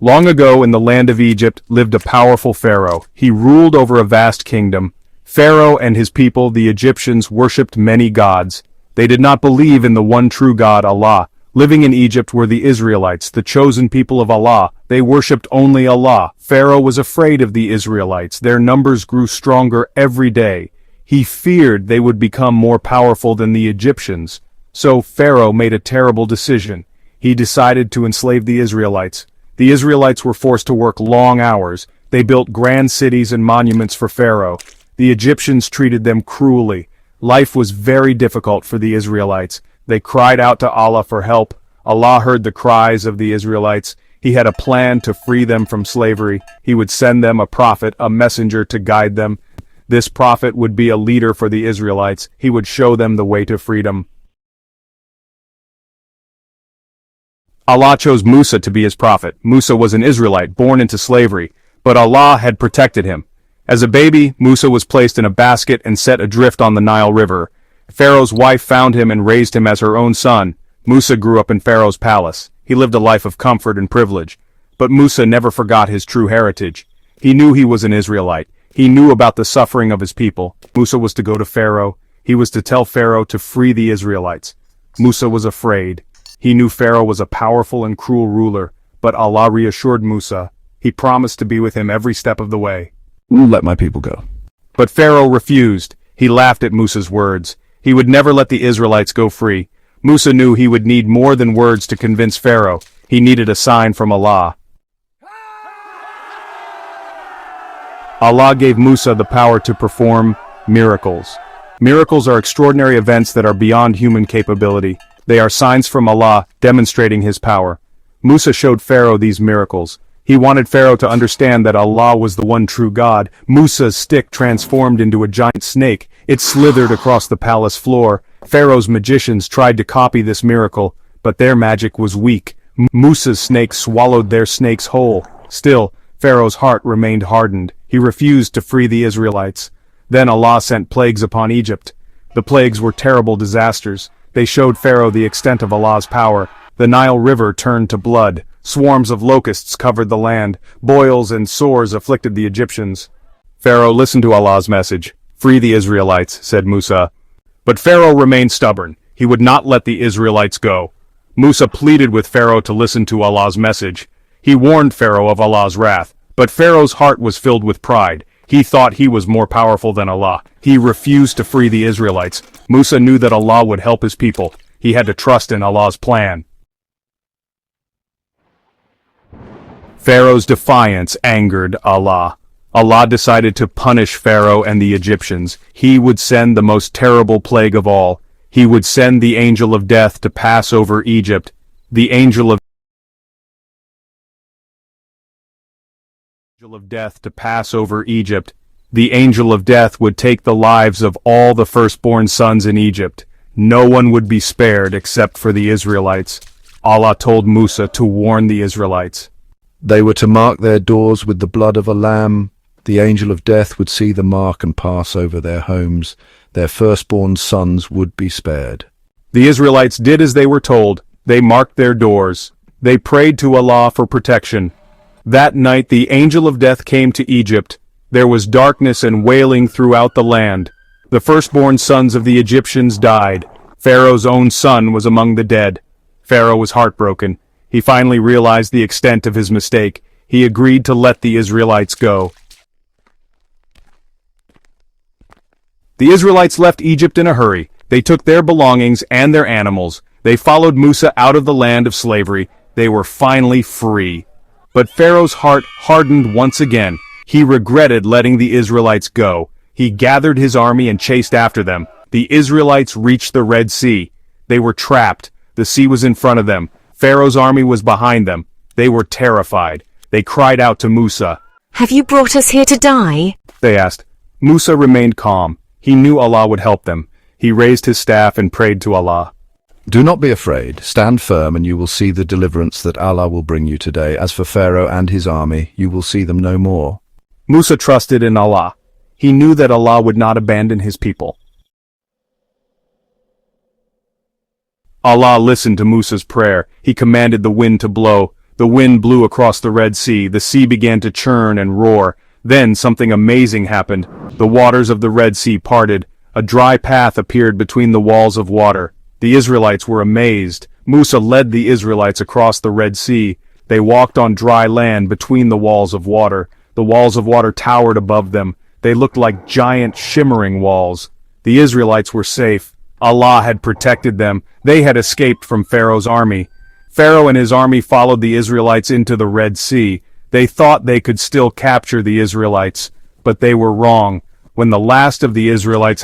Long ago in the land of Egypt lived a powerful pharaoh. He ruled over a vast kingdom. Pharaoh and his people, the Egyptians, worshipped many gods. They did not believe in the one true God, Allah. Living in Egypt were the Israelites, the chosen people of Allah. They worshipped only Allah. Pharaoh was afraid of the Israelites. Their numbers grew stronger every day. He feared they would become more powerful than the Egyptians. So Pharaoh made a terrible decision. He decided to enslave the Israelites. The Israelites were forced to work long hours. They built grand cities and monuments for Pharaoh. The Egyptians treated them cruelly. Life was very difficult for the Israelites. They cried out to Allah for help. Allah heard the cries of the Israelites. He had a plan to free them from slavery. He would send them a prophet, a messenger to guide them. This prophet would be a leader for the Israelites. He would show them the way to freedom. Allah chose Musa to be his prophet. Musa was an Israelite born into slavery, but Allah had protected him. As a baby, Musa was placed in a basket and set adrift on the Nile River. Pharaoh's wife found him and raised him as her own son. Musa grew up in Pharaoh's palace. He lived a life of comfort and privilege. But Musa never forgot his true heritage. He knew he was an Israelite. He knew about the suffering of his people. Musa was to go to Pharaoh. He was to tell Pharaoh to free the Israelites. Musa was afraid. He knew Pharaoh was a powerful and cruel ruler, but Allah reassured Musa. He promised to be with him every step of the way. Let my people go. But Pharaoh refused. He laughed at Musa's words. He would never let the Israelites go free. Musa knew he would need more than words to convince Pharaoh. He needed a sign from Allah. Allah gave Musa the power to perform miracles. Miracles are extraordinary events that are beyond human capability. They are signs from Allah demonstrating His power. Musa showed Pharaoh these miracles. He wanted Pharaoh to understand that Allah was the one true God. Musa's stick transformed into a giant snake. It slithered across the palace floor. Pharaoh's magicians tried to copy this miracle, but their magic was weak. Musa's snake swallowed their snakes whole. Still, Pharaoh's heart remained hardened. He refused to free the Israelites. Then Allah sent plagues upon Egypt. The plagues were terrible disasters. They showed Pharaoh the extent of Allah's power. The Nile River turned to blood. Swarms of locusts covered the land. Boils and sores afflicted the Egyptians. Pharaoh listened to Allah's message. "Free the Israelites," said Musa. But Pharaoh remained stubborn. He would not let the Israelites go. Musa pleaded with Pharaoh to listen to Allah's message. He warned Pharaoh of Allah's wrath. But Pharaoh's heart was filled with pride. He thought he was more powerful than Allah. He refused to free the Israelites. Musa knew that Allah would help his people. He had to trust in Allah's plan. Pharaoh's defiance angered Allah. Allah decided to punish Pharaoh and the Egyptians. He would send the most terrible plague of all. He would send the angel of death to pass over Egypt. The angel of death to pass over Egypt. The angel of death would take the lives of all the firstborn sons in Egypt. No one would be spared except for the Israelites. Allah told Musa to warn the Israelites. They were to mark their doors with the blood of a lamb. The angel of death would see the mark and pass over their homes. Their firstborn sons would be spared. The Israelites did as they were told. They marked their doors. They prayed to Allah for protection. That night the angel of death came to Egypt. There was darkness and wailing throughout the land. The firstborn sons of the Egyptians died. Pharaoh's own son was among the dead. Pharaoh was heartbroken. He finally realized the extent of his mistake. He agreed to let the Israelites go. The Israelites left Egypt in a hurry. They took their belongings and their animals. They followed Musa out of the land of slavery. They were finally free. But Pharaoh's heart hardened once again. He regretted letting the Israelites go. He gathered his army and chased after them. The Israelites reached the Red Sea. They were trapped. The sea was in front of them. Pharaoh's army was behind them. They were terrified. They cried out to Musa. "Have you brought us here to die?" they asked. Musa remained calm. He knew Allah would help them. He raised his staff and prayed to Allah. Do not be afraid. Stand firm and you will see the deliverance that Allah will bring you today. As for Pharaoh and his army, you will see them no more. Musa trusted in Allah. He knew that Allah would not abandon his people. Allah listened to Musa's prayer. He commanded the wind to blow. The wind blew across the Red Sea, the sea began to churn and roar. Then something amazing happened. The waters of the Red Sea parted. A dry path appeared between the walls of water. The Israelites were amazed. Musa led the Israelites across the Red Sea. They walked on dry land between the walls of water. The walls of water towered above them. They looked like giant shimmering walls. The Israelites were safe. Allah had protected them. They had escaped from Pharaoh's army. Pharaoh and his army followed the Israelites into the Red Sea. They thought they could still capture the Israelites, but they were wrong. When the last of the Israelites had